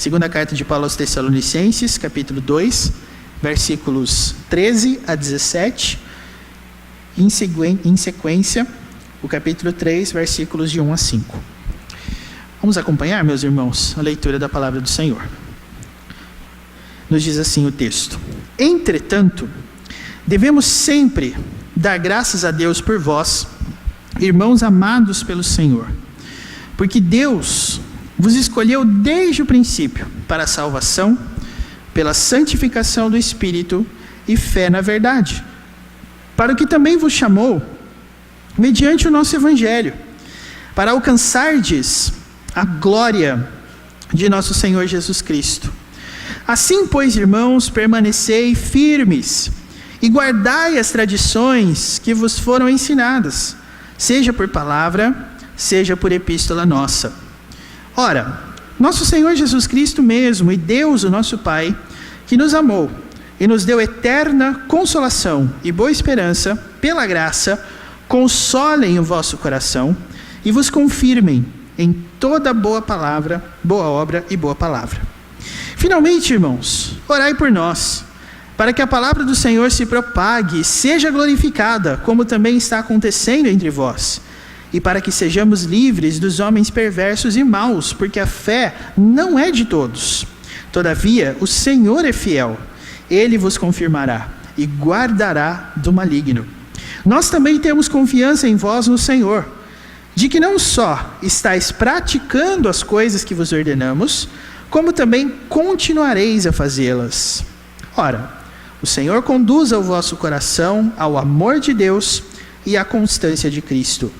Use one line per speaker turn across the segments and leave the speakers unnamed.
Segunda carta de Paulo aos Tessalonicenses, capítulo 2, versículos 13 a 17. Em sequência, o capítulo 3, versículos de 1 a 5. Vamos acompanhar, meus irmãos, a leitura da palavra do Senhor. Nos diz assim o texto: Entretanto, devemos sempre dar graças a Deus por vós, irmãos amados pelo Senhor, porque Deus vos escolheu desde o princípio para a salvação, pela santificação do Espírito e fé na verdade, para o que também vos chamou, mediante o nosso Evangelho, para alcançardes a glória de nosso Senhor Jesus Cristo. Assim, pois, irmãos, permanecei firmes e guardai as tradições que vos foram ensinadas, seja por palavra, seja por epístola nossa. Ora, nosso Senhor Jesus Cristo mesmo, e Deus, o nosso Pai, que nos amou e nos deu eterna consolação e boa esperança, pela graça, consolem o vosso coração e vos confirmem em toda boa palavra, boa obra e boa palavra. Finalmente, irmãos, orai por nós, para que a palavra do Senhor se propague e seja glorificada, como também está acontecendo entre vós, e para que sejamos livres dos homens perversos e maus, porque a fé não é de todos. Todavia, o Senhor é fiel, Ele vos confirmará e guardará do maligno. Nós também temos confiança em vós no Senhor, de que não só estáis praticando as coisas que vos ordenamos, como também continuareis a fazê-las. Ora, o Senhor conduza o vosso coração ao amor de Deus e à constância de Cristo.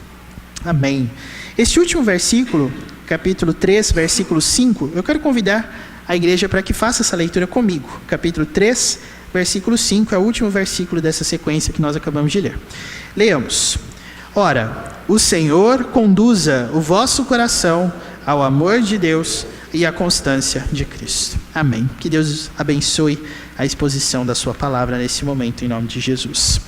Amém. Este último versículo, capítulo 3, versículo 5, eu quero convidar a igreja para que faça essa leitura comigo. Capítulo 3, versículo 5, é o último versículo dessa sequência que nós acabamos de ler. Leamos. Ora, o Senhor conduza o vosso coração ao amor de Deus e à constância de Cristo. Amém. Que Deus abençoe a exposição da sua palavra nesse momento, em nome de Jesus.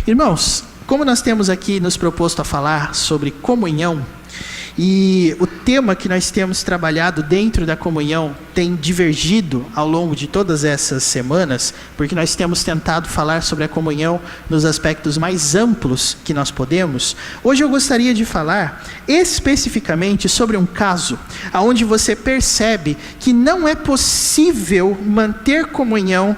Irmãos, como nós temos aqui nos proposto a falar sobre comunhão, e o tema que nós temos trabalhado dentro da comunhão tem divergido ao longo de todas essas semanas, porque nós temos tentado falar sobre a comunhão nos aspectos mais amplos que nós podemos. Hoje eu gostaria de falar especificamente sobre um caso onde você percebe que não é possível manter comunhão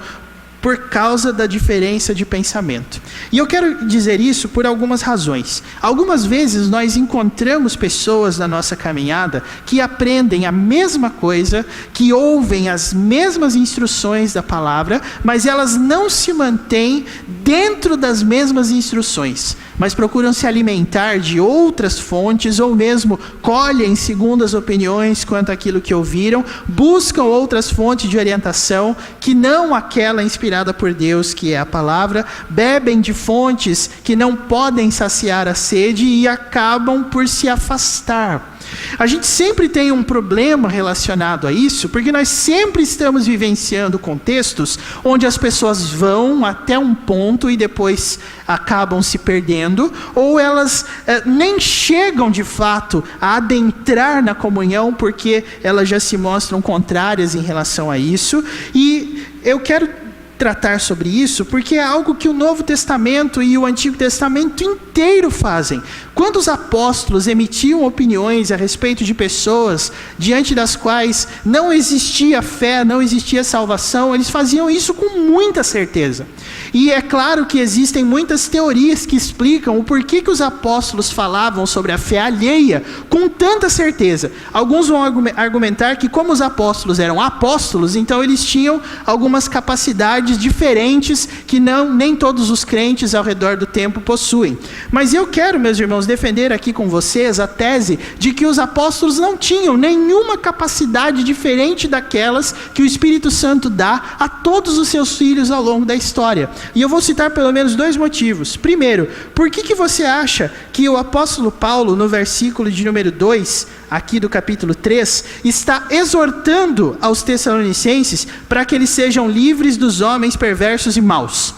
por causa da diferença de pensamento. E eu quero dizer isso por algumas razões. Algumas vezes nós encontramos pessoas na nossa caminhada que aprendem a mesma coisa, que ouvem as mesmas instruções da palavra, mas elas não se mantêm dentro das mesmas instruções, mas procuram se alimentar de outras fontes, ou mesmo colhem segundas opiniões quanto àquilo que ouviram, buscam outras fontes de orientação que não aquela inspirada por Deus, que é a palavra, bebem de fontes que não podem saciar a sede e acabam por se afastar. A gente sempre tem um problema relacionado a isso, porque nós sempre estamos vivenciando contextos onde as pessoas vão até um ponto e depois acabam se perdendo, ou elas nem chegam de fato a adentrar na comunhão, porque elas já se mostram contrárias em relação a isso. E eu quero tratar sobre isso, porque é algo que o Novo Testamento e o Antigo Testamento inteiro fazem. Quando os apóstolos emitiam opiniões a respeito de pessoas diante das quais não existia fé, não existia salvação, eles faziam isso com muita certeza. E é claro que existem muitas teorias que explicam o porquê que os apóstolos falavam sobre a fé alheia com tanta certeza. Alguns vão argumentar que, como os apóstolos eram apóstolos, então eles tinham algumas capacidades diferentes que nem todos os crentes ao redor do tempo possuem. Mas eu quero, meus irmãos, defender aqui com vocês a tese de que os apóstolos não tinham nenhuma capacidade diferente daquelas que o Espírito Santo dá a todos os seus filhos ao longo da história. E eu vou citar pelo menos 2 motivos. Primeiro, por que você acha que o apóstolo Paulo, no versículo de número 2, aqui do capítulo 3, está exortando aos Tessalonicenses para que eles sejam livres dos homens perversos e maus?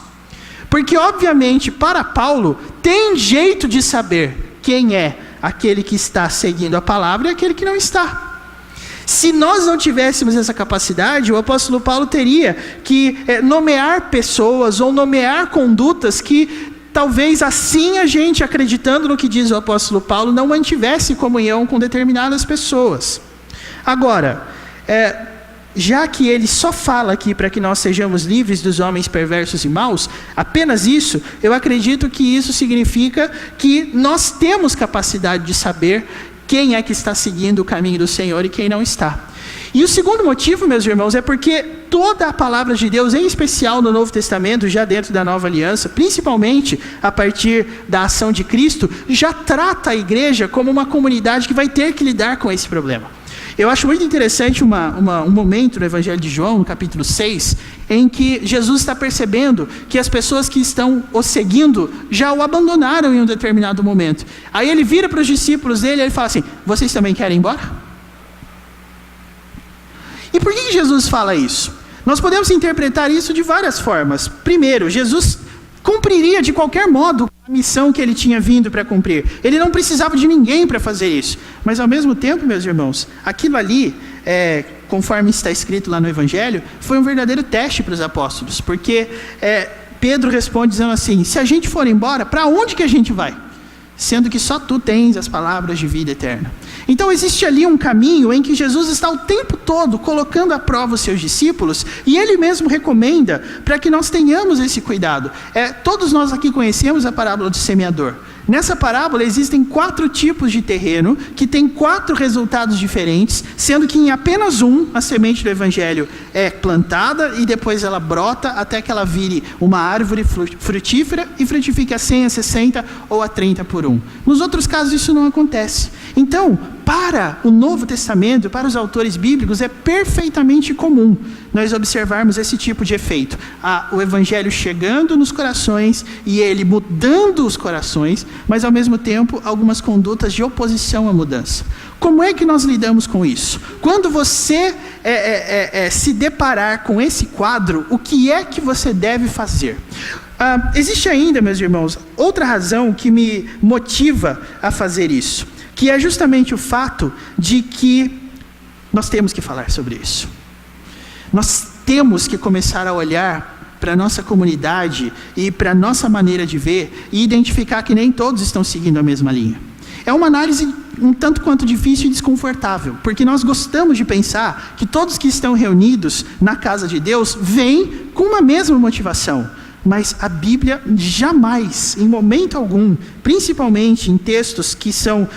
Porque, obviamente, para Paulo, tem jeito de saber quem é aquele que está seguindo a palavra e aquele que não está. Se nós não tivéssemos essa capacidade, o apóstolo Paulo teria que nomear pessoas ou nomear condutas que talvez assim a gente, acreditando no que diz o apóstolo Paulo, não mantivesse comunhão com determinadas pessoas. Agora, já que ele só fala aqui para que nós sejamos livres dos homens perversos e maus, apenas isso, eu acredito que isso significa que nós temos capacidade de saber quem é que está seguindo o caminho do Senhor e quem não está. E o segundo motivo, meus irmãos, é porque toda a palavra de Deus, em especial no Novo Testamento, já dentro da Nova Aliança, principalmente a partir da ação de Cristo, já trata a igreja como uma comunidade que vai ter que lidar com esse problema. Eu acho muito interessante um momento no Evangelho de João, no capítulo 6, em que Jesus está percebendo que as pessoas que estão o seguindo já o abandonaram em um determinado momento. Aí ele vira para os discípulos dele e ele fala assim: vocês também querem ir embora? E por que Jesus fala isso? Nós podemos interpretar isso de várias formas. Primeiro, Jesus cumpriria de qualquer modo a missão que ele tinha vindo para cumprir. Ele não precisava de ninguém para fazer isso. Mas ao mesmo tempo, meus irmãos, aquilo ali, conforme está escrito lá no Evangelho, foi um verdadeiro teste para os apóstolos. Porque Pedro responde dizendo assim: se a gente for embora, para onde que a gente vai? Sendo que só tu tens as palavras de vida eterna. Então existe ali um caminho em que Jesus está o tempo todo colocando à prova os seus discípulos, e ele mesmo recomenda para que nós tenhamos esse cuidado. Todos nós aqui conhecemos a parábola do semeador. Nessa parábola existem 4 tipos de terreno que têm 4 resultados diferentes, sendo que em apenas um a semente do evangelho é plantada e depois ela brota até que ela vire uma árvore frutífera e frutifique a 100, a 60 ou a 30 por 1. Nos outros casos isso não acontece. Então, para o Novo Testamento, para os autores bíblicos, é perfeitamente comum nós observarmos esse tipo de efeito. O evangelho chegando nos corações e ele mudando os corações, mas ao mesmo tempo algumas condutas de oposição à mudança. Como é que nós lidamos com isso? Quando você se deparar com esse quadro, o que é que você deve fazer? Existe ainda, meus irmãos, outra razão que me motiva a fazer isso, que é justamente o fato de que nós temos que falar sobre isso. Nós temos que começar a olhar para a nossa comunidade e para a nossa maneira de ver e identificar que nem todos estão seguindo a mesma linha. É uma análise um tanto quanto difícil e desconfortável, porque nós gostamos de pensar que todos que estão reunidos na casa de Deus vêm com uma mesma motivação. Mas a Bíblia jamais, em momento algum, principalmente em textos que são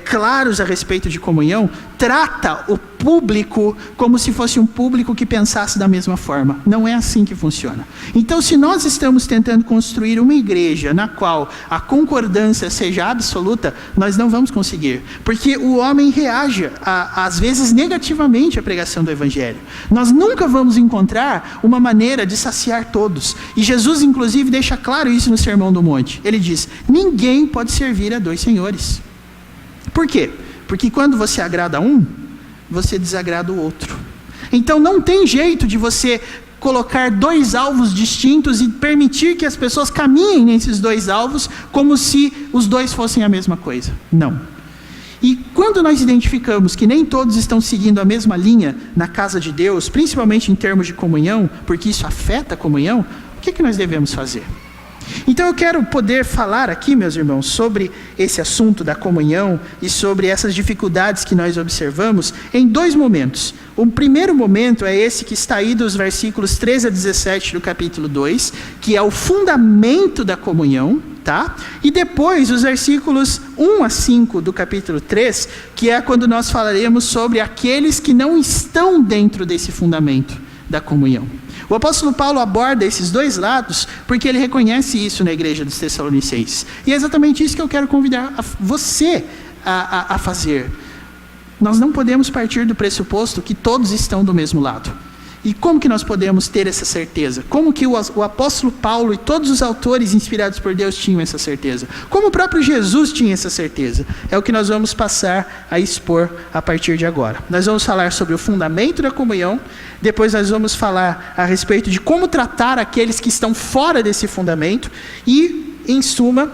claros a respeito de comunhão, trata o público como se fosse um público que pensasse da mesma forma. Não é assim que funciona. Então, se nós estamos tentando construir uma igreja na qual a concordância seja absoluta, nós não vamos conseguir. Porque o homem reage, às vezes, negativamente à pregação do Evangelho. Nós nunca vamos encontrar uma maneira de saciar todos. E Jesus, inclusive, deixa claro isso no Sermão do Monte. Ele diz: ninguém pode servir a 2 senhores. Por quê? Porque quando você agrada um, você desagrada o outro. Então não tem jeito de você colocar 2 alvos distintos e permitir que as pessoas caminhem nesses 2 alvos como se os 2 fossem a mesma coisa. Não. E quando nós identificamos que nem todos estão seguindo a mesma linha na casa de Deus, principalmente em termos de comunhão, porque isso afeta a comunhão, o que nós devemos fazer? Então eu quero poder falar aqui, meus irmãos, sobre esse assunto da comunhão e sobre essas dificuldades que nós observamos em 2 momentos. O primeiro momento é esse que está aí dos versículos 13 a 17 do capítulo 2, que é o fundamento da comunhão, tá? E depois os versículos 1 a 5 do capítulo 3, que é quando nós falaremos sobre aqueles que não estão dentro desse fundamento da comunhão. O apóstolo Paulo aborda esses 2 lados porque ele reconhece isso na igreja dos Tessalonicenses. E é exatamente isso que eu quero convidar você a fazer. Nós não podemos partir do pressuposto que todos estão do mesmo lado. E como que nós podemos ter essa certeza? Como que o apóstolo Paulo e todos os autores inspirados por Deus tinham essa certeza? Como o próprio Jesus tinha essa certeza? É o que nós vamos passar a expor a partir de agora. Nós vamos falar sobre o fundamento da comunhão, depois nós vamos falar a respeito de como tratar aqueles que estão fora desse fundamento e, em suma,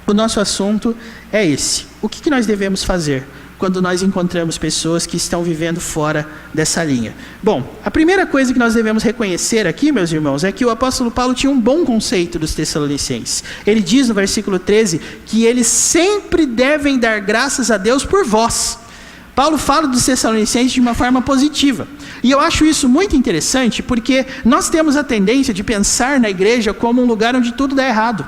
o nosso assunto é esse. O que nós devemos fazer quando nós encontramos pessoas que estão vivendo fora dessa linha. Bom, a primeira coisa que nós devemos reconhecer aqui, meus irmãos, é que o apóstolo Paulo tinha um bom conceito dos Tessalonicenses. Ele diz no versículo 13 que eles sempre devem dar graças a Deus por vós. Paulo fala dos Tessalonicenses de uma forma positiva. E eu acho isso muito interessante, porque nós temos a tendência de pensar na igreja como um lugar onde tudo dá errado.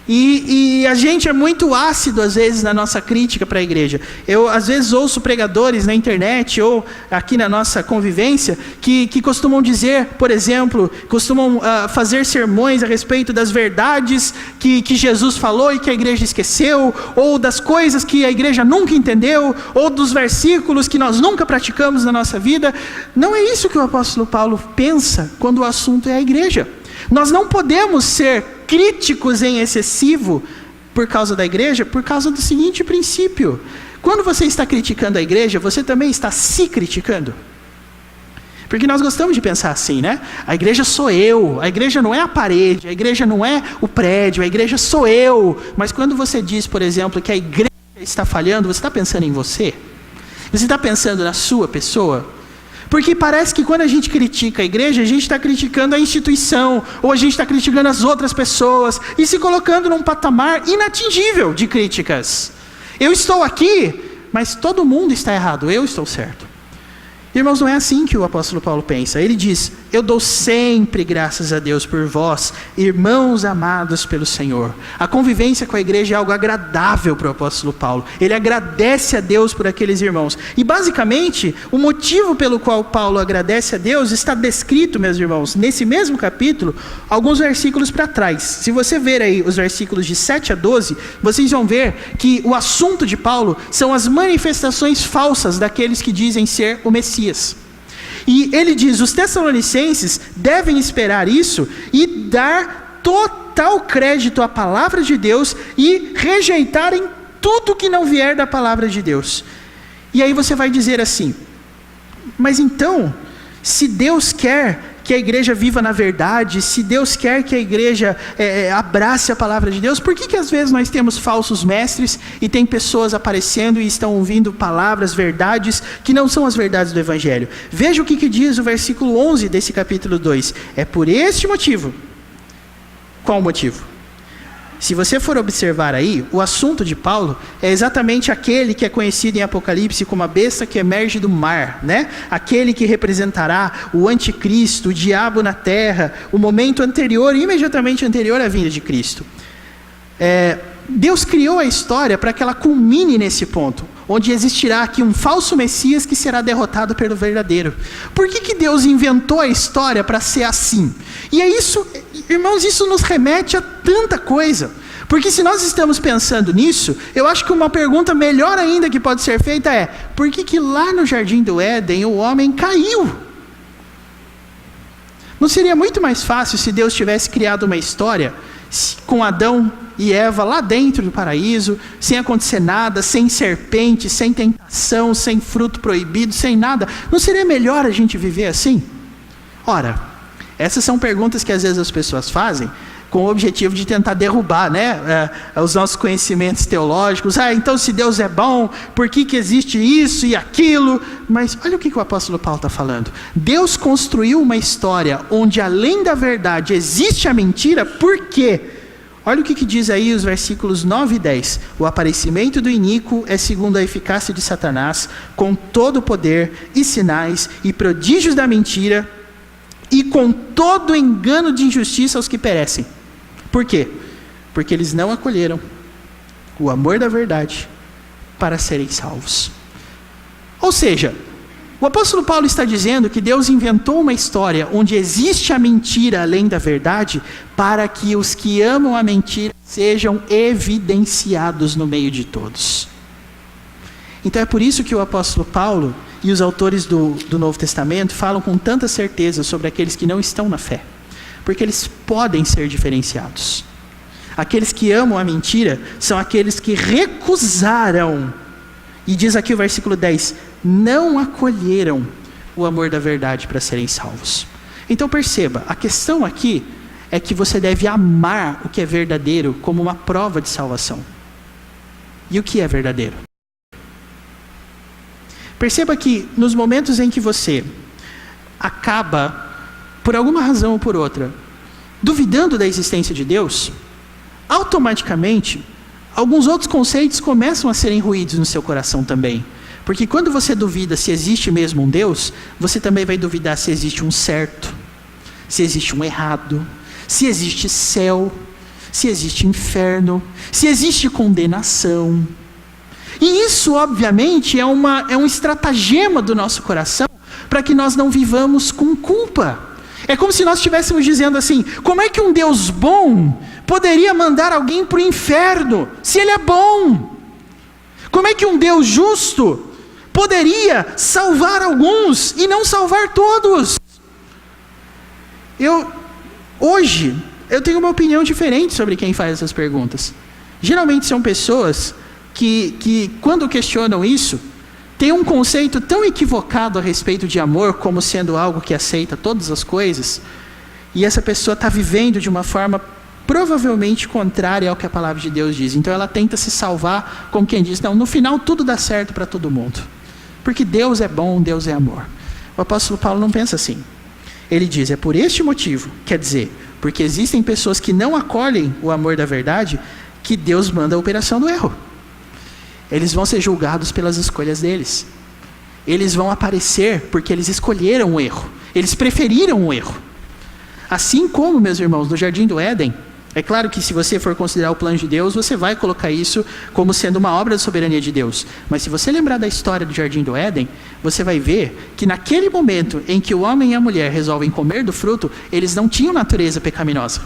E a gente é muito ácido, às vezes, na nossa crítica para a igreja. Eu, às vezes, ouço pregadores na internet ou aqui na nossa convivência que costumam dizer, por exemplo, costumam fazer sermões a respeito das verdades que Jesus falou e que a igreja esqueceu, ou das coisas que a igreja nunca entendeu, ou dos versículos que nós nunca praticamos na nossa vida. Não é isso que o apóstolo Paulo pensa quando o assunto é a igreja. Nós não podemos ser críticos em excessivo por causa da igreja, por causa do seguinte princípio: quando você está criticando a igreja, você também está se criticando. Porque nós gostamos de pensar assim, né? A igreja sou eu, a igreja não é a parede, a igreja não é o prédio, a igreja sou eu. Mas quando você diz, por exemplo, que a igreja está falhando, você está pensando em você? Você está pensando na sua pessoa? Porque parece que quando a gente critica a igreja, a gente está criticando a instituição, ou a gente está criticando as outras pessoas, e se colocando num patamar inatingível de críticas. Eu estou aqui, mas todo mundo está errado, eu estou certo. Irmãos, não é assim que o apóstolo Paulo pensa. Ele diz: eu dou sempre graças a Deus por vós, irmãos amados pelo Senhor. A convivência com a igreja é algo agradável para o apóstolo Paulo. Ele agradece a Deus por aqueles irmãos. E basicamente, o motivo pelo qual Paulo agradece a Deus está descrito, meus irmãos, nesse mesmo capítulo, alguns versículos para trás. Se você ver aí os versículos de 7 a 12, vocês vão ver que o assunto de Paulo são as manifestações falsas daqueles que dizem ser o Messias. E ele diz: os Tessalonicenses devem esperar isso e dar total crédito à palavra de Deus e rejeitarem tudo que não vier da palavra de Deus. E aí você vai dizer assim: mas então, se Deus quer que a igreja viva na verdade, se Deus quer que a igreja abrace a palavra de Deus, por que às vezes nós temos falsos mestres e tem pessoas aparecendo e estão ouvindo palavras, verdades, que não são as verdades do Evangelho? Veja o que diz o versículo 11 desse capítulo 2. É por este motivo. Qual o motivo? Se você for observar aí, o assunto de Paulo é exatamente aquele que é conhecido em Apocalipse como a besta que emerge do mar, né? Aquele que representará o anticristo, o diabo na terra, o momento anterior, imediatamente anterior à vinda de Cristo. Deus criou a história para que ela culmine nesse ponto, onde existirá aqui um falso Messias que será derrotado pelo verdadeiro. Por que Deus inventou a história para ser assim? E é isso, irmãos, isso nos remete a tanta coisa. Porque se nós estamos pensando nisso, eu acho que uma pergunta melhor ainda que pode ser feita é: por que lá no Jardim do Éden o homem caiu? Não seria muito mais fácil se Deus tivesse criado uma história com Adão e Eva lá dentro do paraíso, sem acontecer nada, sem serpente, sem tentação, sem fruto proibido, sem nada? Não seria melhor a gente viver assim? Ora, essas são perguntas que às vezes as pessoas fazem com o objetivo de tentar derrubar, né, os nossos conhecimentos teológicos. Então se Deus é bom, por que existe isso e aquilo? Mas olha o que o apóstolo Paulo está falando. Deus construiu uma história onde além da verdade existe a mentira. Por quê? Olha o que diz aí os versículos 9 e 10. O aparecimento do iníquo é segundo a eficácia de Satanás, com todo o poder e sinais e prodígios da mentira, e com todo engano de injustiça aos que perecem. Por quê? Porque eles não acolheram o amor da verdade para serem salvos. Ou seja, o apóstolo Paulo está dizendo que Deus inventou uma história onde existe a mentira além da verdade, para que os que amam a mentira sejam evidenciados no meio de todos. Então é por isso que o apóstolo Paulo e os autores do Novo Testamento falam com tanta certeza sobre aqueles que não estão na fé, porque eles podem ser diferenciados. Aqueles que amam a mentira são aqueles que recusaram, e diz aqui o versículo 10, não acolheram o amor da verdade para serem salvos. Então perceba, a questão aqui é que você deve amar o que é verdadeiro como uma prova de salvação. E o que é verdadeiro? Perceba que nos momentos em que você acaba, por alguma razão ou por outra, duvidando da existência de Deus, automaticamente, alguns outros conceitos começam a serem ruídos no seu coração também. Porque quando você duvida se existe mesmo um Deus, você também vai duvidar se existe um certo, se existe um errado, se existe céu, se existe inferno, se existe condenação. E isso, obviamente, é um estratagema do nosso coração para que nós não vivamos com culpa. É como se nós estivéssemos dizendo assim: como é que um Deus bom poderia mandar alguém para o inferno, se Ele é bom? Como é que um Deus justo poderia salvar alguns e não salvar todos? Hoje, eu tenho uma opinião diferente sobre quem faz essas perguntas. Geralmente são pessoas que quando questionam isso, têm um conceito tão equivocado a respeito de amor como sendo algo que aceita todas as coisas, e essa pessoa está vivendo de uma forma provavelmente contrária ao que a palavra de Deus diz. Então ela tenta se salvar como quem diz: não, no final tudo dá certo para todo mundo, porque Deus é bom, Deus é amor. O apóstolo Paulo não pensa assim. Ele diz: é por este motivo, quer dizer, porque existem pessoas que não acolhem o amor da verdade, que Deus manda a operação do erro. Eles vão ser julgados pelas escolhas deles. Eles vão aparecer porque eles escolheram o erro. Eles preferiram o erro. Assim como, meus irmãos, no Jardim do Éden, é claro que se você for considerar o plano de Deus, você vai colocar isso como sendo uma obra da soberania de Deus. Mas se você lembrar da história do Jardim do Éden, você vai ver que naquele momento em que o homem e a mulher resolvem comer do fruto, eles não tinham natureza pecaminosa.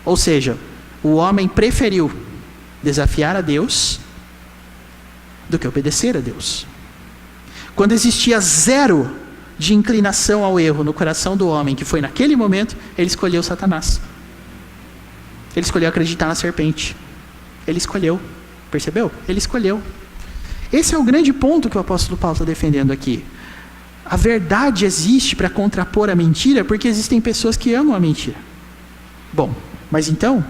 Ou seja, o homem preferiu desafiar a Deus do que obedecer a Deus. Quando existia zero de inclinação ao erro no coração do homem, que foi naquele momento, ele escolheu Satanás. Ele escolheu acreditar na serpente. Ele escolheu. Percebeu? Ele escolheu. Esse é o grande ponto que o apóstolo Paulo está defendendo aqui. A verdade existe para contrapor a mentira, porque existem pessoas que amam a mentira. Bom, mas então,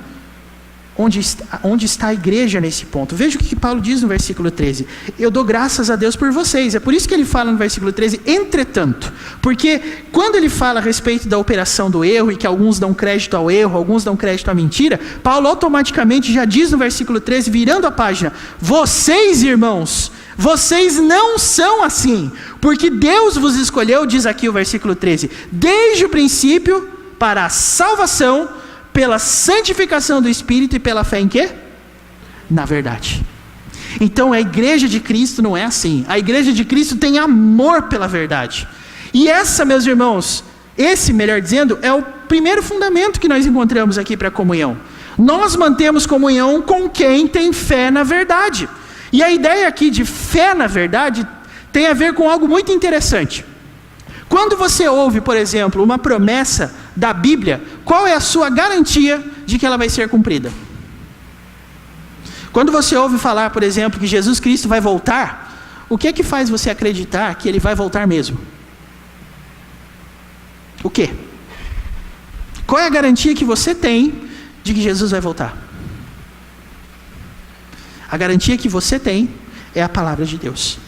onde está a igreja nesse ponto? Veja o que Paulo diz no versículo 13. Eu dou graças a Deus por vocês. É por isso que ele fala no versículo 13, entretanto. Porque quando ele fala a respeito da operação do erro, e que alguns dão crédito ao erro, alguns dão crédito à mentira, Paulo automaticamente já diz no versículo 13, virando a página: vocês, irmãos, vocês não são assim, porque Deus vos escolheu, diz aqui o versículo 13, desde o princípio para a salvação, pela santificação do Espírito e pela fé em quê? Na verdade. Então a igreja de Cristo não é assim. A igreja de Cristo tem amor pela verdade. E essa, meus irmãos, melhor dizendo, é o primeiro fundamento que nós encontramos aqui para a comunhão. Nós mantemos comunhão com quem tem fé na verdade. E a ideia aqui de fé na verdade tem a ver com algo muito interessante. Quando você ouve, por exemplo, uma promessa da Bíblia, qual é a sua garantia de que ela vai ser cumprida? Quando você ouve falar, por exemplo, que Jesus Cristo vai voltar, o que é que faz você acreditar que Ele vai voltar mesmo? O quê? Qual é a garantia que você tem de que Jesus vai voltar? A garantia que você tem é a palavra de Deus.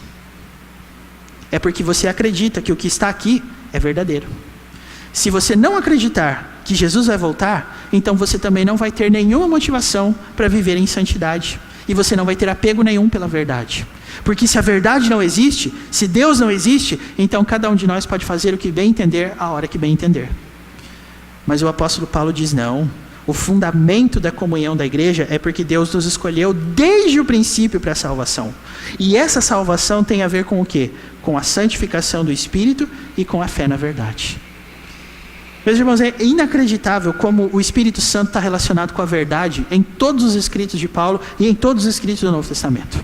É porque você acredita que o que está aqui é verdadeiro. Se você não acreditar que Jesus vai voltar, então você também não vai ter nenhuma motivação para viver em santidade. E você não vai ter apego nenhum pela verdade. Porque se a verdade não existe, se Deus não existe, então cada um de nós pode fazer o que bem entender, a hora que bem entender. Mas o apóstolo Paulo diz não. O fundamento da comunhão da igreja é porque Deus nos escolheu desde o princípio para a salvação. E essa salvação tem a ver com o quê? Com a santificação do Espírito e com a fé na verdade. Meus irmãos, é inacreditável como o Espírito Santo está relacionado com a verdade em todos os escritos de Paulo e em todos os escritos do Novo Testamento.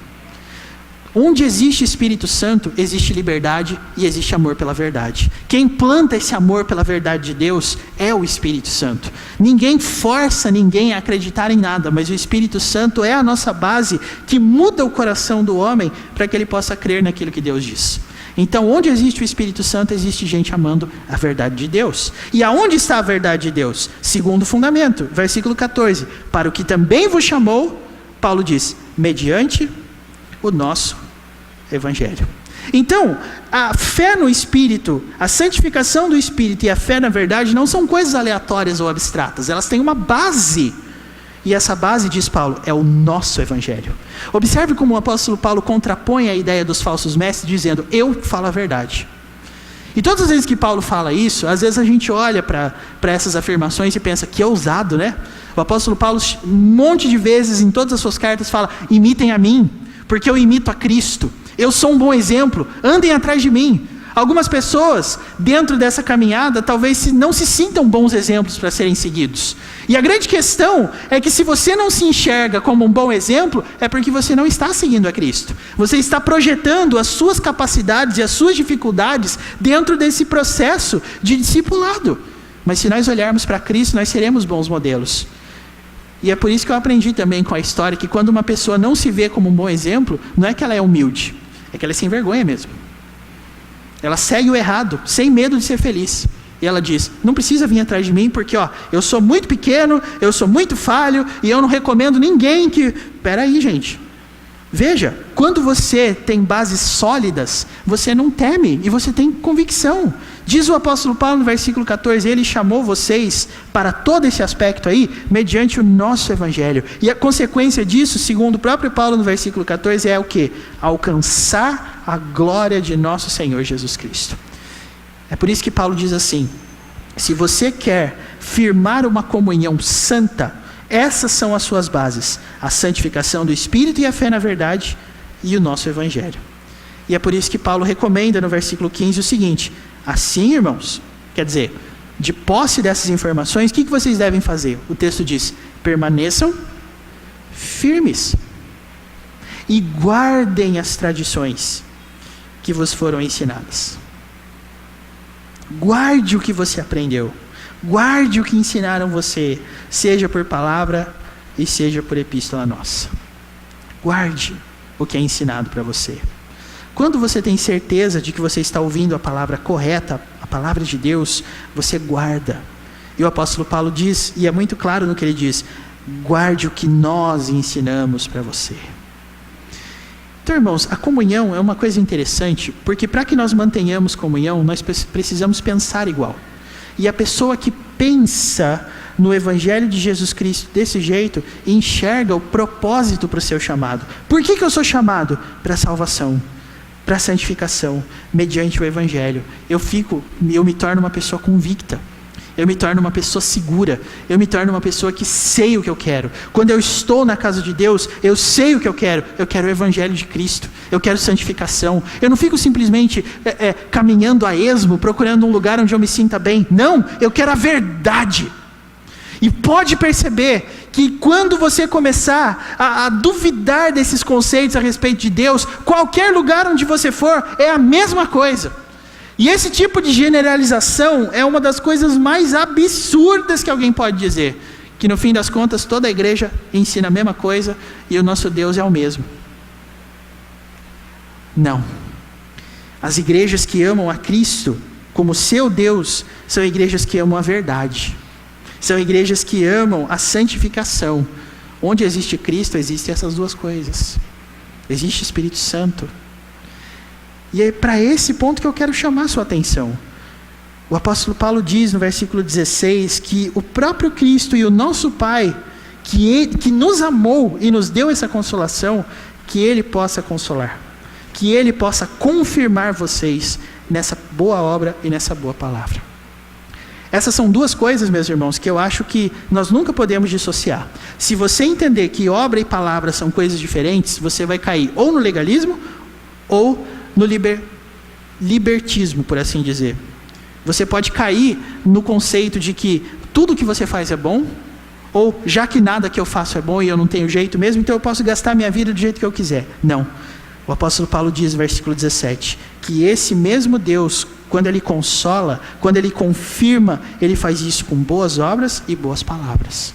Onde existe Espírito Santo, existe liberdade e existe amor pela verdade. Quem planta esse amor pela verdade de Deus é o Espírito Santo. Ninguém força ninguém a acreditar em nada, mas o Espírito Santo é a nossa base que muda o coração do homem para que ele possa crer naquilo que Deus diz. Então, onde existe o Espírito Santo, existe gente amando a verdade de Deus. E aonde está a verdade de Deus? Segundo fundamento, versículo 14. Para o que também vos chamou, Paulo diz, mediante o nosso evangelho. Então, a fé no Espírito, a santificação do Espírito e a fé na verdade não são coisas aleatórias ou abstratas, elas têm uma base. E essa base, diz Paulo, é o nosso evangelho. Observe como o apóstolo Paulo contrapõe a ideia dos falsos mestres, dizendo, eu falo a verdade. E todas as vezes que Paulo fala isso, às vezes a gente olha para essas afirmações e pensa, que ousado, né? O apóstolo Paulo, um monte de vezes em todas as suas cartas, fala, imitem a mim, porque eu imito a Cristo. Eu sou um bom exemplo, andem atrás de mim. Algumas pessoas, dentro dessa caminhada, talvez não se sintam bons exemplos para serem seguidos. E a grande questão é que se você não se enxerga como um bom exemplo, é porque você não está seguindo a Cristo. Você está projetando as suas capacidades e as suas dificuldades dentro desse processo de discipulado. Mas se nós olharmos para Cristo, nós seremos bons modelos. E é por isso que eu aprendi também com a história que quando uma pessoa não se vê como um bom exemplo, não é que ela é humilde, é que ela é sem vergonha mesmo. Ela segue o errado, sem medo de ser feliz. E ela diz, não precisa vir atrás de mim, porque eu sou muito pequeno, eu sou muito falho, e eu não recomendo ninguém que... Peraí, gente. Veja, quando você tem bases sólidas, você não teme, e você tem convicção. Diz o apóstolo Paulo no versículo 14, ele chamou vocês para todo esse aspecto aí, mediante o nosso evangelho. E a consequência disso, segundo o próprio Paulo no versículo 14, é o quê? Alcançar a glória de nosso Senhor Jesus Cristo. É por isso que Paulo diz assim, se você quer firmar uma comunhão santa, essas são as suas bases, a santificação do Espírito e a fé na verdade e o nosso evangelho. E é por isso que Paulo recomenda no versículo 15 o seguinte, assim, irmãos, quer dizer, de posse dessas informações, o que vocês devem fazer? O texto diz, permaneçam firmes e guardem as tradições que vos foram ensinadas. Guarde o que você aprendeu. Guarde o que ensinaram você, seja por palavra e seja por epístola nossa. Guarde o que é ensinado para você. Quando você tem certeza de que você está ouvindo a palavra correta, a palavra de Deus, você guarda. E o apóstolo Paulo diz, e é muito claro no que ele diz, guarde o que nós ensinamos para você. Então, irmãos, a comunhão é uma coisa interessante, porque para que nós mantenhamos comunhão, nós precisamos pensar igual. E a pessoa que pensa no Evangelho de Jesus Cristo desse jeito, enxerga o propósito para o seu chamado. Por que eu sou chamado? Para a salvação, para a santificação, mediante o Evangelho. Eu me torno uma pessoa convicta. Eu me torno uma pessoa segura. Eu me torno uma pessoa que sei o que eu quero. Quando eu estou na casa de Deus, eu sei o que eu quero. Eu quero o Evangelho de Cristo. Eu quero santificação. Eu não fico simplesmente caminhando a esmo, procurando um lugar onde eu me sinta bem. Não, eu quero a verdade. E pode perceber que quando você começar a duvidar desses conceitos a respeito de Deus, qualquer lugar onde você for, é a mesma coisa. E esse tipo de generalização é uma das coisas mais absurdas que alguém pode dizer. Que no fim das contas toda a igreja ensina a mesma coisa e o nosso Deus é o mesmo. Não. As igrejas que amam a Cristo como seu Deus são igrejas que amam a verdade. São igrejas que amam a santificação. Onde existe Cristo, existem essas duas coisas. Existe Espírito Santo. E é para esse ponto que eu quero chamar a sua atenção. O apóstolo Paulo diz no versículo 16 que o próprio Cristo e o nosso Pai, que nos amou e nos deu essa consolação, que Ele possa consolar, que Ele possa confirmar vocês nessa boa obra e nessa boa palavra. Essas são duas coisas, meus irmãos, que eu acho que nós nunca podemos dissociar. Se você entender que obra e palavra são coisas diferentes, você vai cair ou no legalismo ou no libertismo, por assim dizer. Você pode cair no conceito de que tudo que você faz é bom, ou já que nada que eu faço é bom e eu não tenho jeito mesmo, então eu posso gastar minha vida do jeito que eu quiser. Não. O apóstolo Paulo diz no versículo 17, que esse mesmo Deus, quando Ele consola, quando Ele confirma, Ele faz isso com boas obras e boas palavras.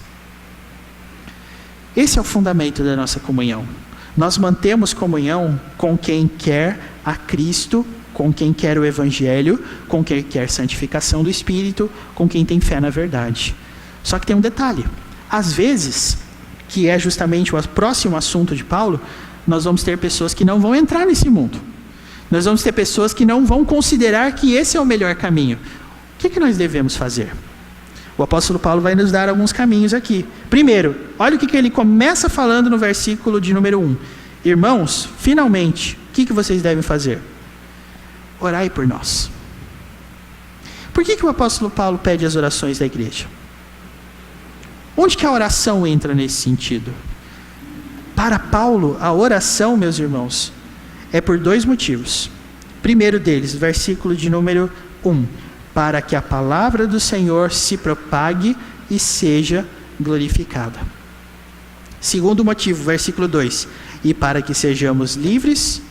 Esse é o fundamento da nossa comunhão. Nós mantemos comunhão com quem quer a Cristo, com quem quer o Evangelho, com quem quer santificação do Espírito, com quem tem fé na verdade. Só que tem um detalhe. Às vezes, que é justamente o próximo assunto de Paulo, nós vamos ter pessoas que não vão entrar nesse mundo. Nós vamos ter pessoas que não vão considerar que esse é o melhor caminho. O que nós devemos fazer? O apóstolo Paulo vai nos dar alguns caminhos aqui. Primeiro, olha o que ele começa falando no versículo de número 1. Irmãos, finalmente, o que vocês devem fazer? Orai por nós. Por que o apóstolo Paulo pede as orações da igreja? Onde que a oração entra nesse sentido? Para Paulo, a oração, meus irmãos, é por 2 motivos. Primeiro deles, versículo de número 1. Para que a palavra do Senhor se propague e seja glorificada. Segundo motivo, versículo 2. E para que sejamos livres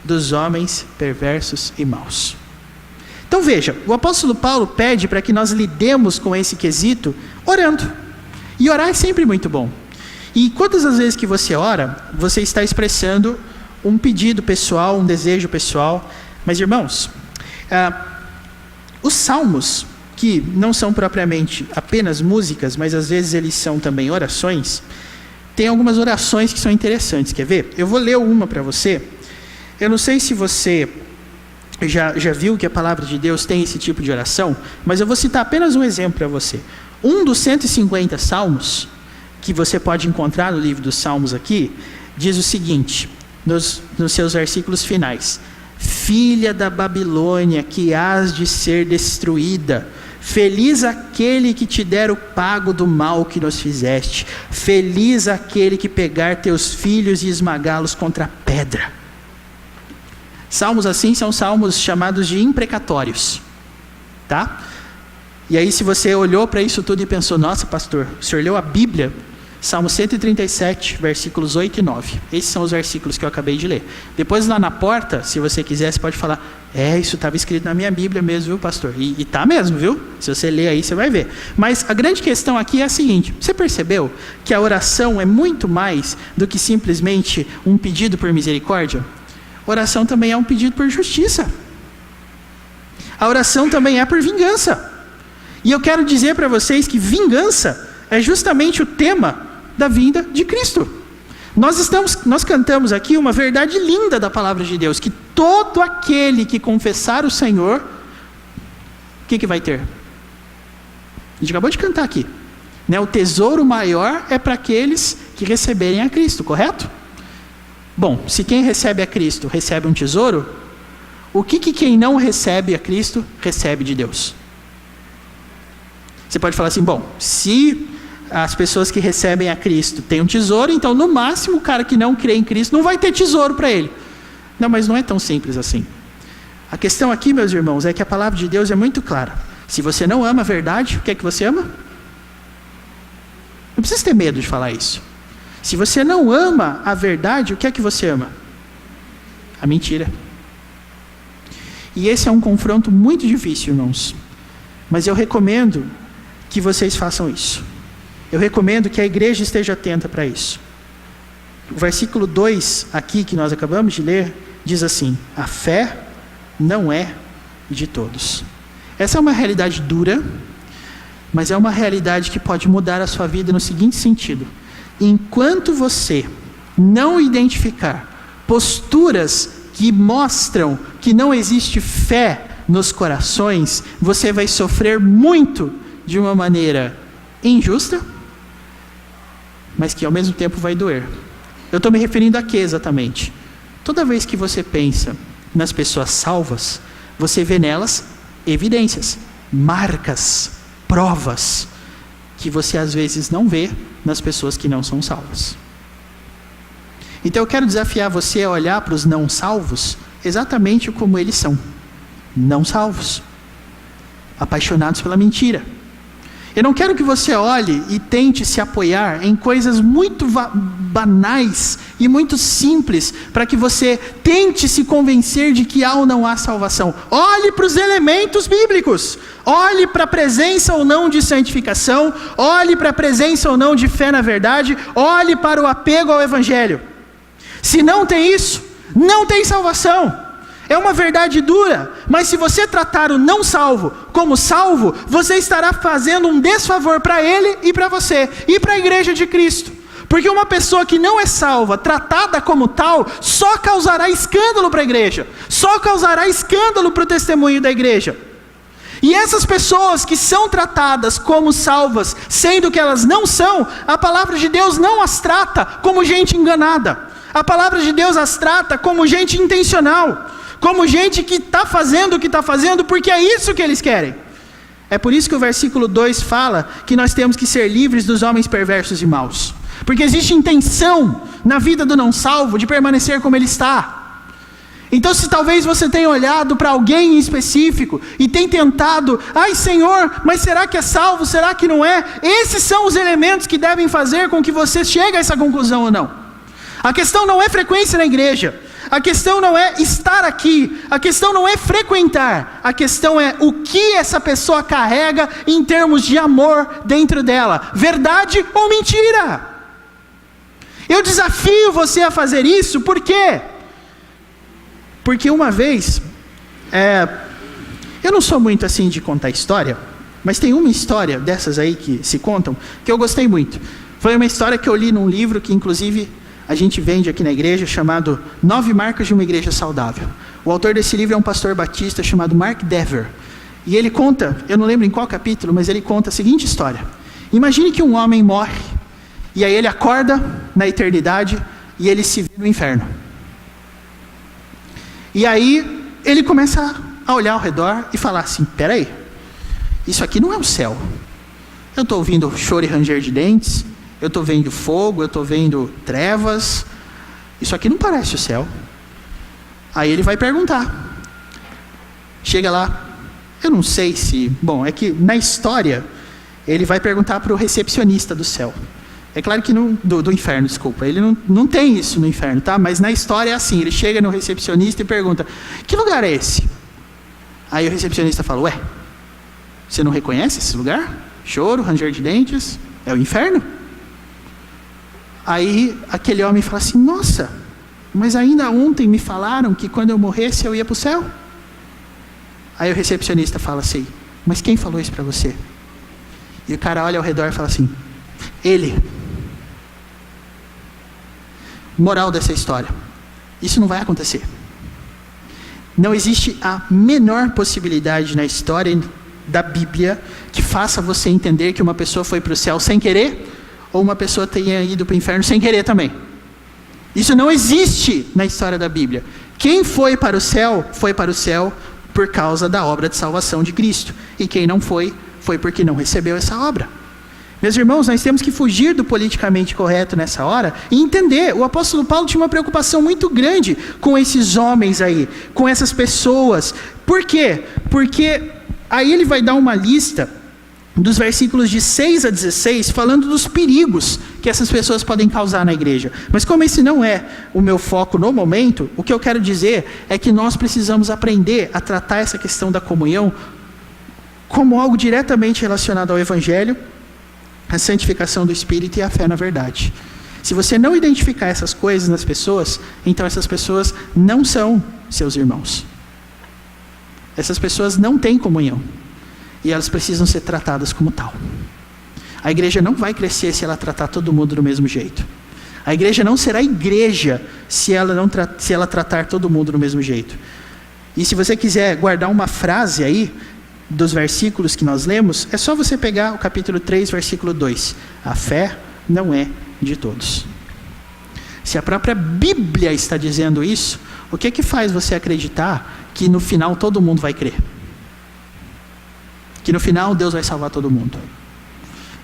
dos homens perversos e maus. Então veja, o apóstolo Paulo pede para que nós lidemos com esse quesito orando. E orar é sempre muito bom. E quantas as vezes que você ora, você está expressando um pedido pessoal, um desejo pessoal. Mas irmãos, os salmos, que não são propriamente apenas músicas, mas às vezes eles são também orações, tem algumas orações que são interessantes. Quer ver? Eu vou ler uma para você. Eu não sei se você já viu que a palavra de Deus tem esse tipo de oração, mas eu vou citar apenas um exemplo para você. Um dos 150 salmos, que você pode encontrar no livro dos Salmos aqui, diz o seguinte, nos seus versículos finais: Filha da Babilônia, que hás de ser destruída, feliz aquele que te der o pago do mal que nos fizeste, feliz aquele que pegar teus filhos e esmagá-los contra a pedra. Salmos assim são salmos chamados de imprecatórios, tá? E aí, se você olhou para isso tudo e pensou, nossa pastor, o senhor leu a Bíblia? Salmo 137, versículos 8 e 9. Esses são os versículos que eu acabei de ler. Depois lá na porta, se você quiser, você pode falar, isso estava escrito na minha Bíblia mesmo, viu pastor? E tá mesmo, viu? Se você ler aí, você vai ver. Mas a grande questão aqui é a seguinte, você percebeu que a oração é muito mais do que simplesmente um pedido por misericórdia? Oração também é um pedido por justiça. A oração também é por vingança. E eu quero dizer para vocês que vingança é justamente o tema da vinda de Cristo. Nós cantamos aqui uma verdade linda da palavra de Deus, que todo aquele que confessar o Senhor, o que vai ter? A gente acabou de cantar aqui, né? O tesouro maior é para aqueles que receberem a Cristo, correto? Bom, se quem recebe a Cristo recebe um tesouro, o que quem não recebe a Cristo recebe de Deus? Você pode falar assim, bom, se as pessoas que recebem a Cristo têm um tesouro, então no máximo o cara que não crê em Cristo não vai ter tesouro para ele. Não, mas não é tão simples assim. A questão aqui, meus irmãos, é que a palavra de Deus é muito clara. Se você não ama a verdade, o que é que você ama? Não precisa ter medo de falar isso. Se você não ama a verdade, o que é que você ama? A mentira. E esse é um confronto muito difícil, irmãos. Mas eu recomendo que vocês façam isso. Eu recomendo que a igreja esteja atenta para isso. O versículo 2 aqui, que nós acabamos de ler, diz assim: a fé não é de todos. Essa é uma realidade dura, mas é uma realidade que pode mudar a sua vida no seguinte sentido: enquanto você não identificar posturas que mostram que não existe fé nos corações, você vai sofrer muito de uma maneira injusta, mas que ao mesmo tempo vai doer. Eu estou me referindo a quê exatamente? Toda vez que você pensa nas pessoas salvas, você vê nelas evidências, marcas, provas, que você às vezes não vê nas pessoas que não são salvas. Então eu quero desafiar você a olhar para os não salvos exatamente como eles são. Não salvos, apaixonados pela mentira. Eu não quero que você olhe e tente se apoiar em coisas muito banais e muito simples para que você tente se convencer de que há ou não há salvação. Olhe para os elementos bíblicos. Olhe para a presença ou não de santificação. Olhe para a presença ou não de fé na verdade. Olhe para o apego ao evangelho. Se não tem isso, não tem salvação. É uma verdade dura, mas se você tratar o não salvo como salvo, você estará fazendo um desfavor para ele e para você, e para a igreja de Cristo. Porque uma pessoa que não é salva, tratada como tal, só causará escândalo para a igreja, só causará escândalo para o testemunho da igreja. E essas pessoas que são tratadas como salvas, sendo que elas não são, a palavra de Deus não as trata como gente enganada. A palavra de Deus as trata como gente intencional, como gente que está fazendo o que está fazendo porque é isso que eles querem. É por isso que o versículo 2 fala que nós temos que ser livres dos homens perversos e maus. Porque existe intenção na vida do não salvo de permanecer como ele está. Então, se talvez você tenha olhado para alguém em específico e tem tentado, ai Senhor, mas será que é salvo, será que não é? Esses são os elementos que devem fazer com que você chegue a essa conclusão ou não. A questão não é frequência na igreja, a questão não é estar aqui, a questão não é frequentar, a questão é o que essa pessoa carrega em termos de amor dentro dela, verdade ou mentira. Eu desafio você a fazer isso, por quê? Porque uma vez, eu não sou muito assim de contar história, mas tem uma história dessas aí que se contam, que eu gostei muito. Foi uma história que eu li num livro que inclusive a gente vende aqui na igreja, chamado 9 Marcas de uma Igreja Saudável. O autor desse livro é um pastor batista chamado Mark Dever. E ele conta, eu não lembro em qual capítulo, mas ele conta a seguinte história. Imagine que um homem morre, e aí ele acorda na eternidade, e ele se vê no inferno. E aí ele começa a olhar ao redor e falar assim, peraí, isso aqui não é o céu. Eu estou ouvindo choro e ranger de dentes, eu estou vendo fogo, eu estou vendo trevas, isso aqui não parece o céu. Aí ele vai perguntar, chega lá, eu não sei se, bom, é que na história, ele vai perguntar para o recepcionista do céu. É claro que do inferno, desculpa, ele não tem isso no inferno, tá? Mas na história é assim, ele chega no recepcionista e pergunta, que lugar é esse? Aí o recepcionista fala, ué, você não reconhece esse lugar? Choro, ranger de dentes, é o inferno? Aí aquele homem fala assim, nossa, mas ainda ontem me falaram que quando eu morresse eu ia para o céu. Aí o recepcionista fala assim, mas quem falou isso para você? E o cara olha ao redor e fala assim, ele. Moral dessa história, isso não vai acontecer. Não existe a menor possibilidade na história da Bíblia que faça você entender que uma pessoa foi para o céu sem querer, ou uma pessoa tenha ido para o inferno sem querer também. Isso não existe na história da Bíblia. Quem foi para o céu por causa da obra de salvação de Cristo. E quem não foi porque não recebeu essa obra. Meus irmãos, nós temos que fugir do politicamente correto nessa hora e entender, o apóstolo Paulo tinha uma preocupação muito grande com esses homens aí, com essas pessoas. Por quê? Porque aí ele vai dar uma lista dos versículos de 6 a 16, falando dos perigos que essas pessoas podem causar na igreja. Mas como esse não é o meu foco no momento, o que eu quero dizer é que nós precisamos aprender a tratar essa questão da comunhão como algo diretamente relacionado ao Evangelho, a santificação do Espírito e a fé na verdade. Se você não identificar essas coisas nas pessoas, então essas pessoas não são seus irmãos. Essas pessoas não têm comunhão. E elas precisam ser tratadas como tal. A igreja não vai crescer se ela tratar todo mundo do mesmo jeito. A igreja não será igreja se ela tratar todo mundo do mesmo jeito. E se você quiser guardar uma frase aí, dos versículos que nós lemos, é só você pegar o capítulo 3, versículo 2. A fé não é de todos. Se a própria Bíblia está dizendo isso, o que é que faz você acreditar que no final todo mundo vai crer? Que no final Deus vai salvar todo mundo?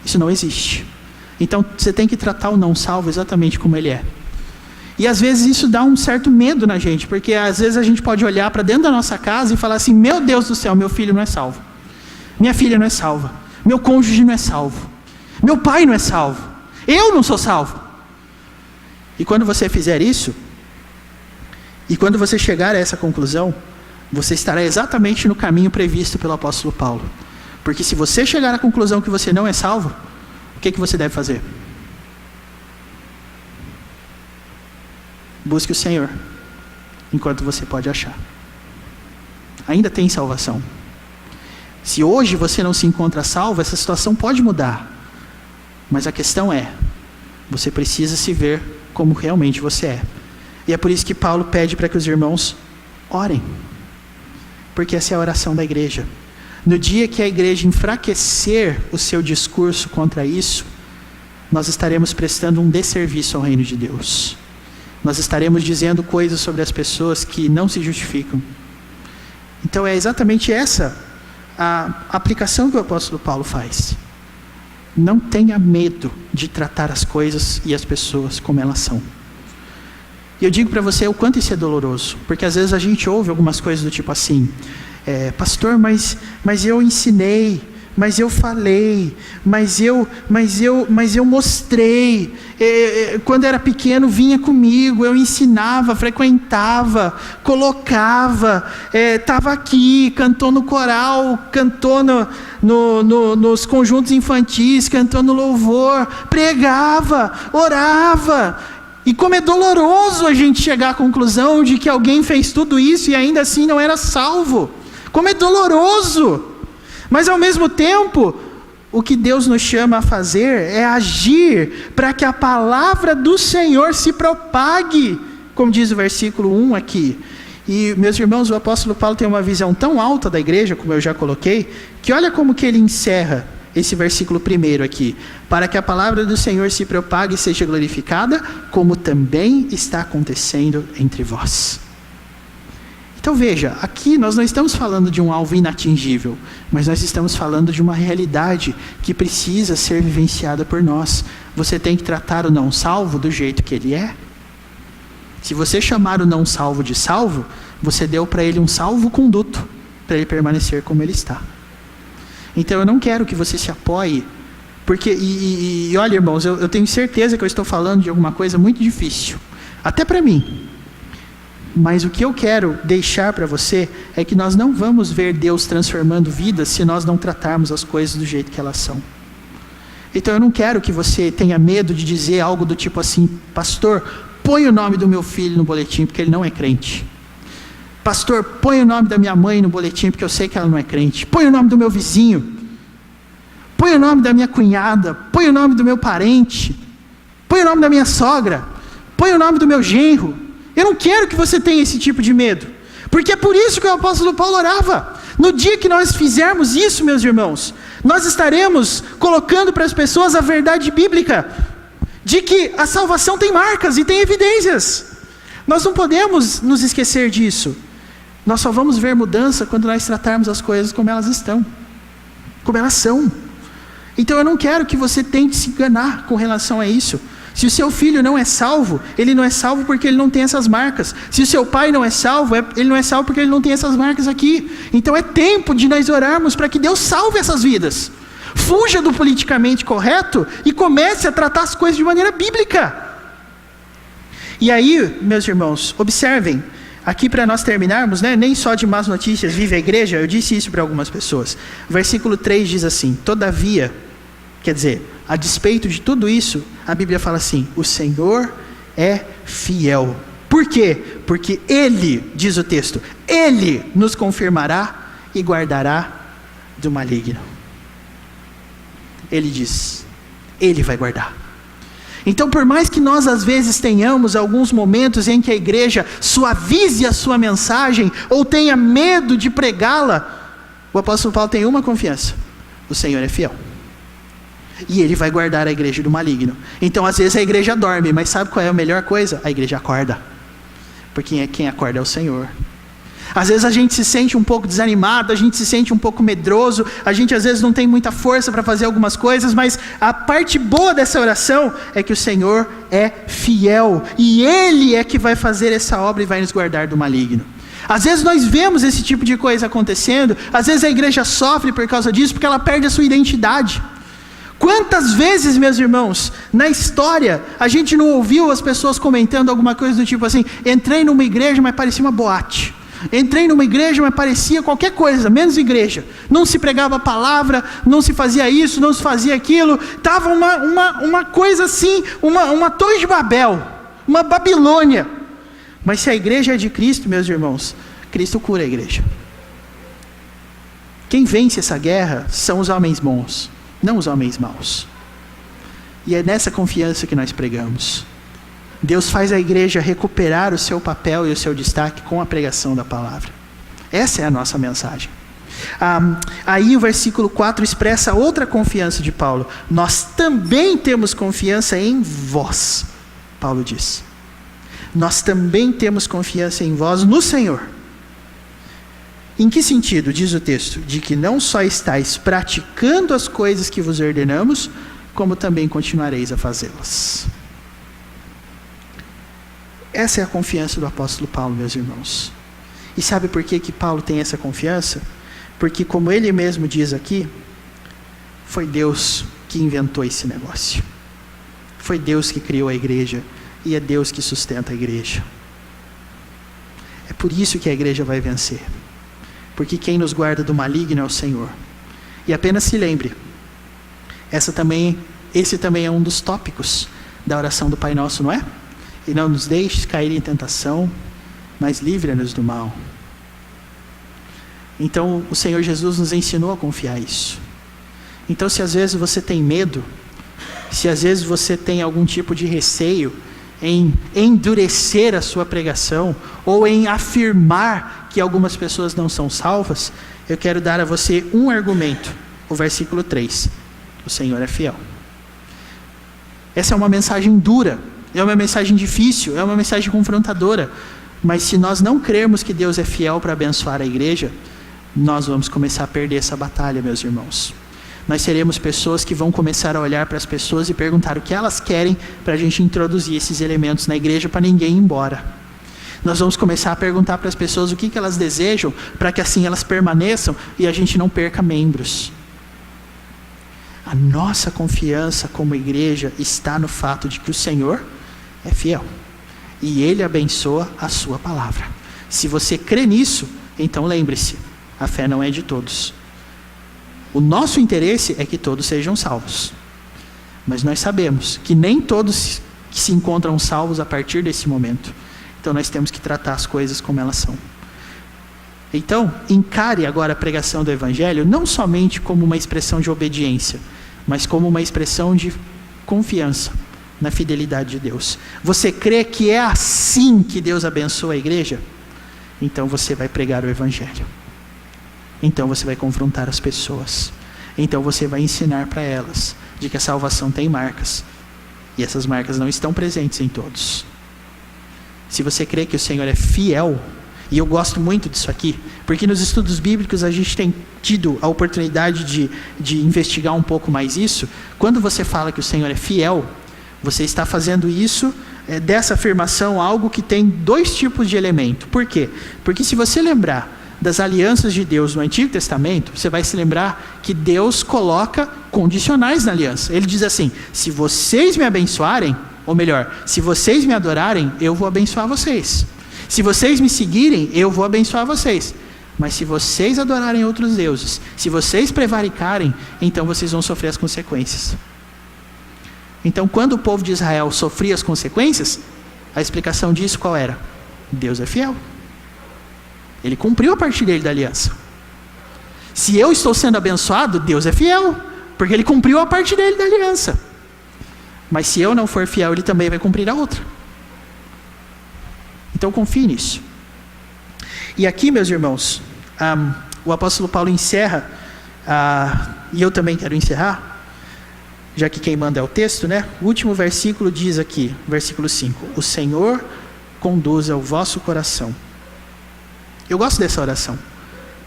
Isso não existe. Então você tem que tratar o não salvo exatamente como ele é. E às vezes isso dá um certo medo na gente, porque às vezes a gente pode olhar para dentro da nossa casa e falar assim, meu Deus do céu, meu filho não é salvo. Minha filha não é salva. Meu cônjuge não é salvo. Meu pai não é salvo. Eu não sou salvo. E quando você fizer isso, e quando você chegar a essa conclusão, você estará exatamente no caminho previsto pelo apóstolo Paulo. Porque se você chegar à conclusão que você não é salvo, o que você deve fazer? Busque o Senhor, enquanto você pode achar. Ainda tem salvação. Se hoje você não se encontra salvo, essa situação pode mudar. Mas a questão é, Você precisa se ver como realmente você é. E é por isso que Paulo pede para que os irmãos orem. Porque essa é a oração da igreja. No dia que a igreja enfraquecer o seu discurso contra isso, nós estaremos prestando um desserviço ao reino de Deus. Nós estaremos dizendo coisas sobre as pessoas que não se justificam. Então é exatamente essa a aplicação que o apóstolo Paulo faz. Não tenha medo de tratar as coisas e as pessoas como elas são. E eu digo para você o quanto isso é doloroso, porque às vezes a gente ouve algumas coisas do tipo assim, pastor, mas eu ensinei, mas eu falei, mas eu mostrei, quando era pequeno vinha comigo, eu ensinava, frequentava, colocava, estava aqui, cantou no coral, cantou nos conjuntos infantis, cantou no louvor, pregava, orava. E como é doloroso a gente chegar à conclusão de que alguém fez tudo isso e ainda assim não era salvo. Como é doloroso! Mas ao mesmo tempo, o que Deus nos chama a fazer é agir para que a palavra do Senhor se propague, como diz o versículo 1 aqui. E, meus irmãos, o apóstolo Paulo tem uma visão tão alta da igreja, como eu já coloquei, que olha como que ele encerra esse versículo primeiro aqui. Para que a palavra do Senhor se propague e seja glorificada, como também está acontecendo entre vós. Então veja, aqui nós não estamos falando de um alvo inatingível, mas nós estamos falando de uma realidade que precisa ser vivenciada por nós. Você tem que tratar o não salvo do jeito que ele é. Se você chamar o não salvo de salvo, você deu para ele um salvo-conduto, para ele permanecer como ele está. Então eu não quero que você se apoie, porque, e olha irmãos, eu tenho certeza que eu estou falando de alguma coisa muito difícil, até para mim. Mas o que eu quero deixar para você é que nós não vamos ver Deus transformando vidas se nós não tratarmos as coisas do jeito que elas são. Então eu não quero que você tenha medo de dizer algo do tipo assim, pastor, põe o nome do meu filho no boletim porque ele não é crente. Pastor, põe o nome da minha mãe no boletim porque eu sei que ela não é crente. Põe o nome do meu vizinho. Põe o nome da minha cunhada. Põe o nome do meu parente. Põe o nome da minha sogra. Põe o nome do meu genro. Eu não quero que você tenha esse tipo de medo. Porque é por isso que o apóstolo Paulo orava. No dia que nós fizermos isso, meus irmãos, nós estaremos colocando para as pessoas a verdade bíblica de que a salvação tem marcas e tem evidências. Nós não podemos nos esquecer disso. Nós só vamos ver mudança quando nós tratarmos as coisas como elas estão, como elas são. Então eu não quero que você tente se enganar com relação a isso. Se o seu filho não é salvo, ele não é salvo porque ele não tem essas marcas. Se o seu pai não é salvo, ele não é salvo porque ele não tem essas marcas aqui. Então é tempo de nós orarmos para que Deus salve essas vidas. Fuja do politicamente correto e comece a tratar as coisas de maneira bíblica. E aí, meus irmãos, observem, aqui para nós terminarmos, nem só de más notícias vive a igreja, eu disse isso para algumas pessoas. O versículo 3 diz assim, todavia, quer dizer, a despeito de tudo isso, a Bíblia fala assim, o Senhor é fiel. Por quê? Porque Ele, diz o texto, Ele nos confirmará e guardará do maligno. Ele diz, Ele vai guardar. Então, por mais que nós às vezes tenhamos alguns momentos em que a igreja suavize a sua mensagem, ou tenha medo de pregá-la, o apóstolo Paulo tem uma confiança, o Senhor é fiel. E Ele vai guardar a igreja do maligno. Então às vezes a igreja dorme, mas sabe qual é a melhor coisa? A igreja acorda, porque quem acorda é o Senhor. Às vezes a gente se sente um pouco desanimado, a gente se sente um pouco medroso, a gente às vezes não tem muita força para fazer algumas coisas, mas a parte boa dessa oração é que o Senhor é fiel, e Ele é que vai fazer essa obra e vai nos guardar do maligno. Às vezes nós vemos esse tipo de coisa acontecendo, às vezes a igreja sofre por causa disso, porque ela perde a sua identidade. Quantas vezes, meus irmãos, na história, a gente não ouviu as pessoas comentando alguma coisa do tipo assim, entrei numa igreja, mas parecia uma boate. Entrei numa igreja, mas parecia qualquer coisa, menos igreja. Não se pregava a palavra, não se fazia isso, não se fazia aquilo. Estava uma coisa assim, uma torre de Babel, uma Babilônia. Mas se a igreja é de Cristo, meus irmãos, Cristo cura a igreja. Quem vence essa guerra são os homens bons, não os homens maus. E é nessa confiança que nós pregamos. Deus faz a igreja recuperar o seu papel e o seu destaque com a pregação da palavra. Essa é a nossa mensagem. Aí o versículo 4 expressa outra confiança de Paulo. Nós também temos confiança em vós, Paulo diz. Nós também temos confiança em vós no Senhor. Em que sentido, diz o texto? De que não só estáis praticando as coisas que vos ordenamos, como também continuareis a fazê-las. Essa é a confiança do apóstolo Paulo, meus irmãos. E sabe por que Paulo tem essa confiança? Porque, como ele mesmo diz aqui, foi Deus que inventou esse negócio. Foi Deus que criou a igreja e é Deus que sustenta a igreja. É por isso que a igreja vai vencer. Porque quem nos guarda do maligno é o Senhor. E apenas se lembre, esse também é um dos tópicos da oração do Pai Nosso, não é? E não nos deixes cair em tentação, mas livra-nos do mal. Então, o Senhor Jesus nos ensinou a confiar isso. Então, se às vezes você tem medo, se às vezes você tem algum tipo de receio em endurecer a sua pregação, ou em afirmar que algumas pessoas não são salvas, eu quero dar a você um argumento, o versículo 3. O Senhor é fiel. Essa é uma mensagem dura, é uma mensagem difícil, é uma mensagem confrontadora, mas se nós não crermos que Deus é fiel para abençoar a igreja, nós vamos começar a perder essa batalha, meus irmãos. Nós seremos pessoas que vão começar a olhar para as pessoas e perguntar o que elas querem para a gente introduzir esses elementos na igreja para ninguém ir embora. Nós vamos começar a perguntar para as pessoas o que elas desejam para que assim elas permaneçam e a gente não perca membros. A nossa confiança como igreja está no fato de que o Senhor é fiel e Ele abençoa a sua palavra. Se você crê nisso, então lembre-se, a fé não é de todos. O nosso interesse é que todos sejam salvos. Mas nós sabemos que nem todos que se encontram salvos a partir desse momento. Então nós temos que tratar as coisas como elas são. Então, encare agora a pregação do Evangelho não somente como uma expressão de obediência, mas como uma expressão de confiança na fidelidade de Deus. Você crê que é assim que Deus abençoa a igreja? Então você vai pregar o Evangelho. Então você vai confrontar as pessoas. Então você vai ensinar para elas de que a salvação tem marcas. E essas marcas não estão presentes em todos. Se você crê que o Senhor é fiel, e eu gosto muito disso aqui, porque nos estudos bíblicos a gente tem tido a oportunidade de investigar um pouco mais isso. Quando você fala que o Senhor é fiel, você está fazendo isso, dessa afirmação, algo que tem dois tipos de elemento. Por quê? Porque se você lembrar das alianças de Deus no Antigo Testamento, você vai se lembrar que Deus coloca condicionais na aliança. Ele diz assim: se vocês me abençoarem, ou melhor, se vocês me adorarem, eu vou abençoar vocês. Se vocês me seguirem, eu vou abençoar vocês. Mas se vocês adorarem outros deuses, se vocês prevaricarem, então vocês vão sofrer as consequências. Então, quando o povo de Israel sofria as consequências, a explicação disso qual era? Deus é fiel. Ele cumpriu a parte dele da aliança. Se eu estou sendo abençoado, Deus é fiel, porque Ele cumpriu a parte dele da aliança. Mas se eu não for fiel, Ele também vai cumprir a outra. Então confie nisso. E aqui, meus irmãos, o apóstolo Paulo encerra, e eu também quero encerrar, já que quem manda é o texto, né? O último versículo diz aqui, versículo 5: o Senhor conduza o vosso coração. Eu gosto dessa oração,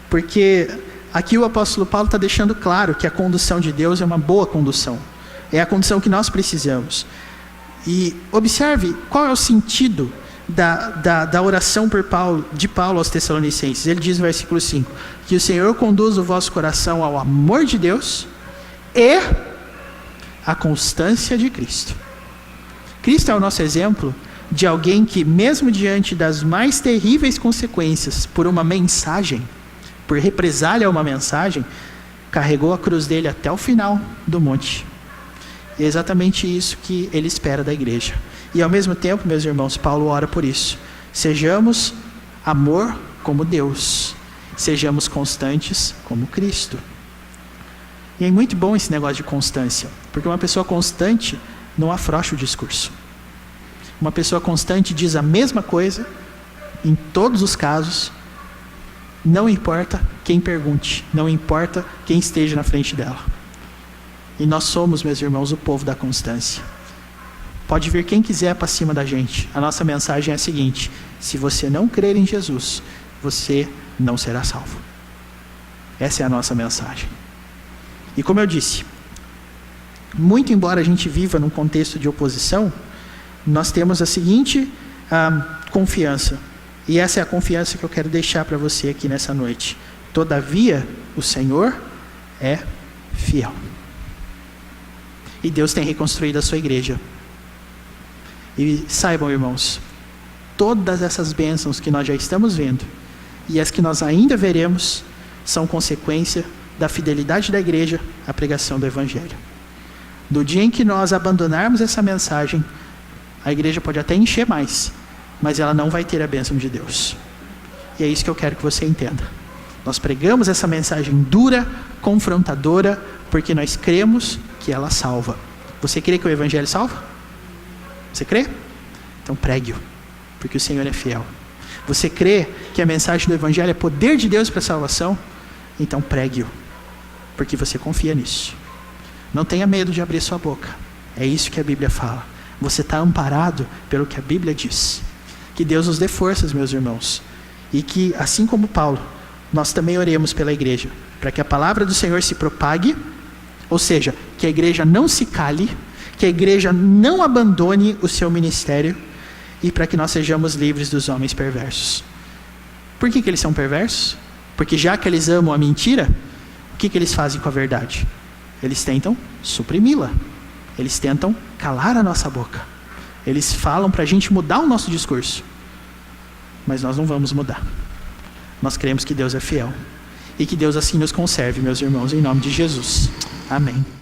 porque aqui o apóstolo Paulo está deixando claro que a condução de Deus é uma boa condução, é a condução que nós precisamos. E observe qual é o sentido da oração de Paulo aos Tessalonicenses. Ele diz no versículo 5, que o Senhor conduza o vosso coração ao amor de Deus e à constância de Cristo. Cristo é o nosso exemplo de alguém que, mesmo diante das mais terríveis consequências por uma mensagem, por represália a uma mensagem, carregou a cruz dele até o final do monte. E é exatamente isso que ele espera da igreja. E ao mesmo tempo, meus irmãos, Paulo ora por isso. Sejamos amor como Deus. Sejamos constantes como Cristo. E é muito bom esse negócio de constância, porque uma pessoa constante não afrouxa o discurso. Uma pessoa constante diz a mesma coisa em todos os casos, não importa quem pergunte, não importa quem esteja na frente dela. E nós somos, meus irmãos, o povo da constância. Pode vir quem quiser para cima da gente. A nossa mensagem é a seguinte: se você não crer em Jesus, você não será salvo. Essa é a nossa mensagem. E como eu disse, muito embora a gente viva num contexto de oposição, nós temos a seguinte confiança. E essa é a confiança que eu quero deixar para você aqui nessa noite. Todavia, o Senhor é fiel. E Deus tem reconstruído a sua igreja. E saibam, irmãos, todas essas bênçãos que nós já estamos vendo e as que nós ainda veremos são consequência da fidelidade da igreja à pregação do Evangelho. Do dia em que nós abandonarmos essa mensagem, a igreja pode até encher mais, mas ela não vai ter a bênção de Deus. E é isso que eu quero que você entenda. Nós pregamos essa mensagem dura, confrontadora, porque nós cremos que ela salva. Você crê que o Evangelho salva? Você crê? Então pregue-o, porque o Senhor é fiel. Você crê que a mensagem do Evangelho é poder de Deus para a salvação? Então pregue-o, porque você confia nisso. Não tenha medo de abrir sua boca. É isso que a Bíblia fala. Você está amparado pelo que a Bíblia diz. Que Deus nos dê forças, meus irmãos. E que, assim como Paulo, nós também oremos pela igreja, para que a palavra do Senhor se propague, ou seja, que a igreja não se cale, que a igreja não abandone o seu ministério, e para que nós sejamos livres dos homens perversos. Por que eles são perversos? Porque já que eles amam a mentira, o que eles fazem com a verdade? Eles tentam suprimi-la. Eles tentam calar a nossa boca. Eles falam para a gente mudar o nosso discurso. Mas nós não vamos mudar. Nós cremos que Deus é fiel. E que Deus assim nos conserve, meus irmãos, em nome de Jesus. Amém.